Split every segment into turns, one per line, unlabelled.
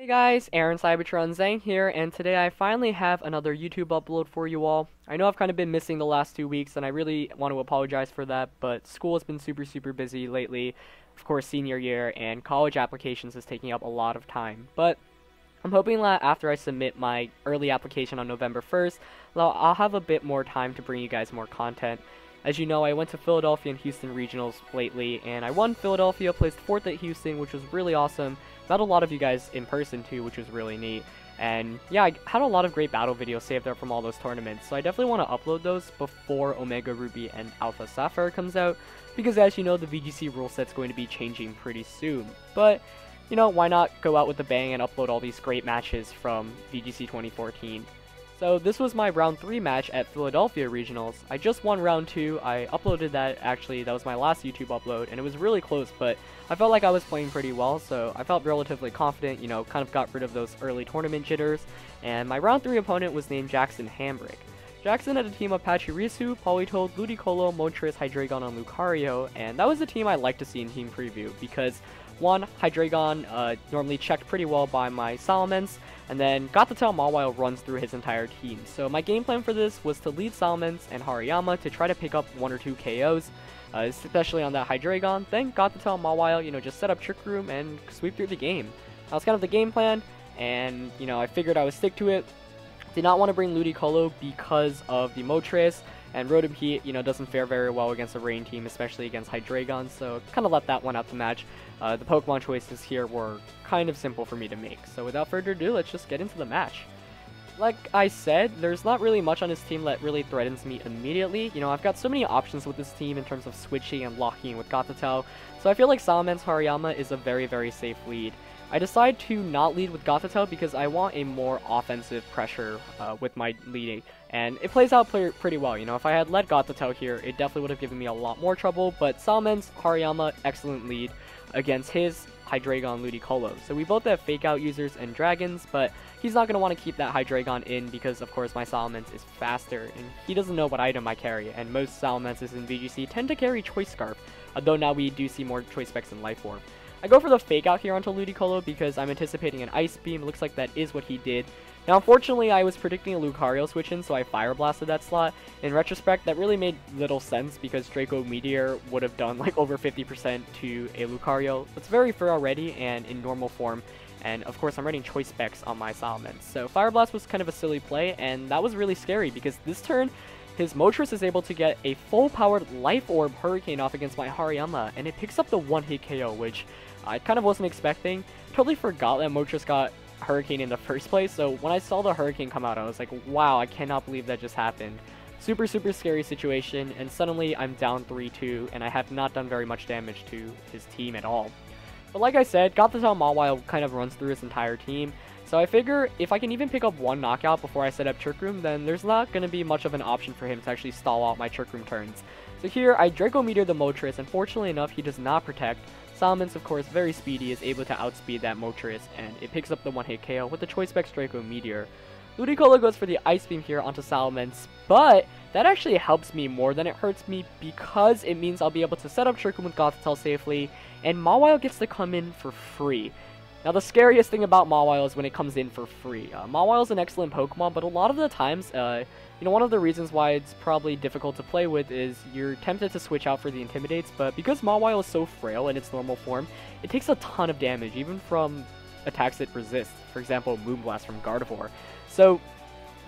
Hey guys, Aaron Cybertron Zhang here, and today I finally have another YouTube upload for you all. I know I've kind of been missing the last 2 weeks, and I really want to apologize for that, but school has been super busy lately. Of course, senior year, and college applications is taking up a lot of time. But I'm hoping that after I submit my early application on November 1st, I'll have a bit more time to bring you guys more content. As you know, I went to Philadelphia and Houston regionals lately, and I won Philadelphia, placed 4th at Houston, which was really awesome. Met a lot of you guys in person too, which was really neat. And yeah, I had a lot of great battle videos saved up from all those tournaments, so I definitely want to upload those before Omega Ruby and Alpha Sapphire comes out, because as you know, the VGC rule set's going to be changing pretty soon. But, you know, why not go out with a bang and upload all these great matches from VGC 2014. So this was my round 3 match at Philadelphia Regionals. I just won round 2, I uploaded that, actually, that was my last YouTube upload, and it was really close, but I felt like I was playing pretty well, so I felt relatively confident, you know, kind of got rid of those early tournament jitters, and my round 3 opponent was named Jackson Hambrick. Jackson had a team of Pachirisu, Politoed, Ludicolo, Moltres, Hydreigon, and Lucario, and that was the team I like to see in team preview, because one, Hydreigon normally checked pretty well by my Salamence, and then Gothitelle Mawile runs through his entire team. So my game plan for this was to lead Salamence and Hariyama to try to pick up 1 or 2 KOs, especially on that Hydreigon. Then Gothitelle Mawile, you know, just set up Trick Room and sweep through the game. That was kind of the game plan, and, you know, I figured I would stick to it. Did not want to bring Ludicolo because of the Moltres, and Rotom-Heat, you know, doesn't fare very well against a rain team, especially against Hydreigon, so kind of let that one out the match. The Pokemon choices here were kind of simple for me to make, so without further ado, let's just get into the match. Like I said, there's not really much on this team that really threatens me immediately. You know, I've got so many options with this team in terms of switching and locking in with Gothitelle, so I feel like Salamence Hariyama is a very safe lead. I decide to not lead with Gothitelle because I want a more offensive pressure with my leading, and it plays out pretty well. You know, if I had led Gothitelle here, it definitely would have given me a lot more trouble, but Salamence Hariyama, excellent lead against his Hydreigon Ludicolo. So we both have Fake Out users and Dragons, but he's not going to want to keep that Hydreigon in because, of course, my Salamence is faster, and he doesn't know what item I carry, and most Salamences in VGC tend to carry Choice Scarf, though now we do see more Choice Specs in Life Orb. I go for the Fake Out here onto Ludicolo because I'm anticipating an Ice Beam. It looks like that is what he did. Now, unfortunately, I was predicting a Lucario switch in, so I Fire Blasted that slot. In retrospect, that really made little sense because Draco Meteor would have done like over 50% to a Lucario. It's very fair already and in normal form. And of course, I'm running Choice Specs on my Salamence. So Fire Blast was kind of a silly play, and that was really scary because this turn, his Moltres is able to get a full-powered Life Orb Hurricane off against my Hariyama, and it picks up the one-hit KO, which I kind of wasn't expecting. Totally forgot that Moltres got Hurricane in the first place, so when I saw the Hurricane come out, I was like, wow, I cannot believe that just happened. Super scary situation, and suddenly I'm down 3-2, and I have not done very much damage to his team at all. But like I said, Gothitelle Mawile kind of runs through his entire team, so I figure if I can even pick up 1 knockout before I set up Trick Room, then there's not going to be much of an option for him to actually stall out my Trick Room turns. So here, I Draco Meteor the Moltres, and fortunately enough, he does not protect. Salamence, of course, very speedy, is able to outspeed that Moltres, and it picks up the one-hit KO with the Choice Specs Draco Meteor. Ludicolo goes for the Ice Beam here onto Salamence, but that actually helps me more than it hurts me because it means I'll be able to set up Trick Room with Gothitelle safely, and Mawile gets to come in for free. Now, the scariest thing about Mawile is when it comes in for free. Mawile is an excellent Pokemon, but a lot of the times, you know, one of the reasons why it's probably difficult to play with is you're tempted to switch out for the Intimidates, but because Mawile is so frail in its normal form, it takes a ton of damage, even from attacks it resists, for example, Moonblast from Gardevoir. So,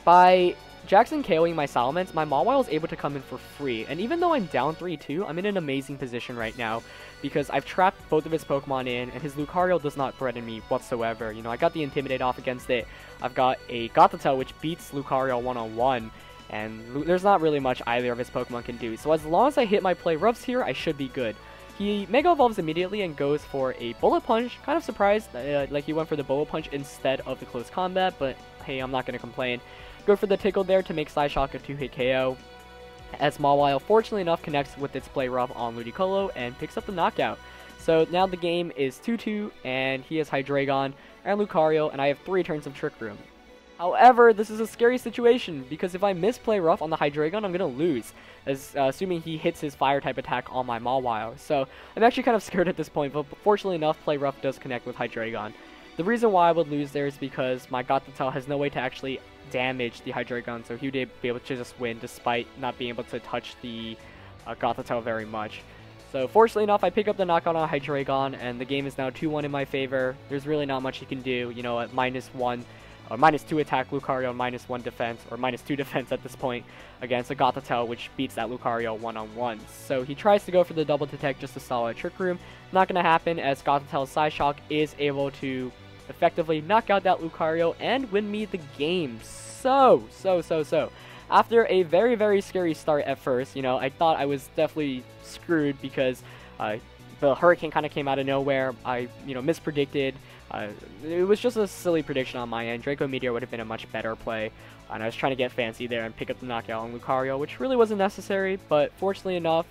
by Jackson KOing my Salamence, my Mawile is able to come in for free, and even though I'm down 3-2, I'm in an amazing position right now, because I've trapped both of his Pokemon in, and his Lucario does not threaten me whatsoever. You know, I got the Intimidate off against it, I've got a Gothitelle which beats Lucario one-on-one, and there's not really much either of his Pokemon can do, so as long as I hit my play roughs here, I should be good. He Mega Evolves immediately and goes for a Bullet Punch. Kind of surprised, like he went for the Bullet Punch instead of the Close Combat, but hey, I'm not going to complain. Go for the Tickle there to make Psyshock a 2-hit KO, as Mawile, fortunately enough, connects with its play rough on Ludicolo and picks up the knockout. So now the game is 2-2, and he has Hydreigon and Lucario, and I have 3 turns of Trick Room. However, this is a scary situation, because if I miss Play Rough on the Hydreigon, I'm going to lose, assuming he hits his Fire-type attack on my Mawile. So I'm actually kind of scared at this point, but fortunately enough, Play Rough does connect with Hydreigon. The reason why I would lose there is because my Gothitelle has no way to actually damage the Hydreigon, so he would be able to just win despite not being able to touch the Gothitelle very much. So fortunately enough, I pick up the knockout on Hydreigon, and the game is now 2-1 in my favor. There's really not much you can do, you know, at -1, or -2 attack Lucario, -1 defense, or -2 defense at this point against a Gothitelle, which beats that Lucario one-on-one. So he tries to go for the double detect just to stall a Trick Room. Not going to happen, as Gothitelle's Psyshock is able to effectively knock out that Lucario and win me the game. So. After a very, very scary start at first, you know, I thought I was definitely screwed because the Hurricane kind of came out of nowhere. I, you know, mispredicted. It was just a silly prediction on my end. Draco Meteor would have been a much better play, and I was trying to get fancy there and pick up the knockout on Lucario, which really wasn't necessary, but fortunately enough,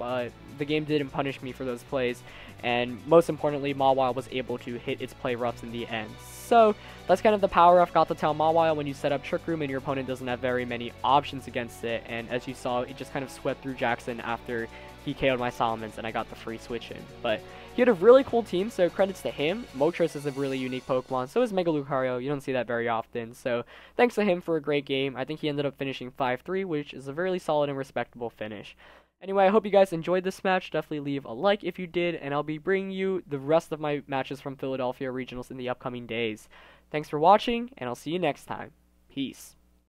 the game didn't punish me for those plays, and most importantly, Mawile was able to hit its play roughs in the end. So that's kind of the power of Gothitelle Mawile when you set up Trick Room and your opponent doesn't have very many options against it, and as you saw, it just kind of swept through Jackson after he KO'd my Salamence and I got the free switch in. But he had a really cool team, so credits to him. Moltres is a really unique Pokemon, so is Mega Lucario. You don't see that very often, so thanks to him for a great game. I think he ended up finishing 5-3, which is a very solid and respectable finish. Anyway, I hope you guys enjoyed this match. Definitely leave a like if you did, and I'll be bringing you the rest of my matches from Philadelphia Regionals in the upcoming days. Thanks for watching, and I'll see you next time. Peace.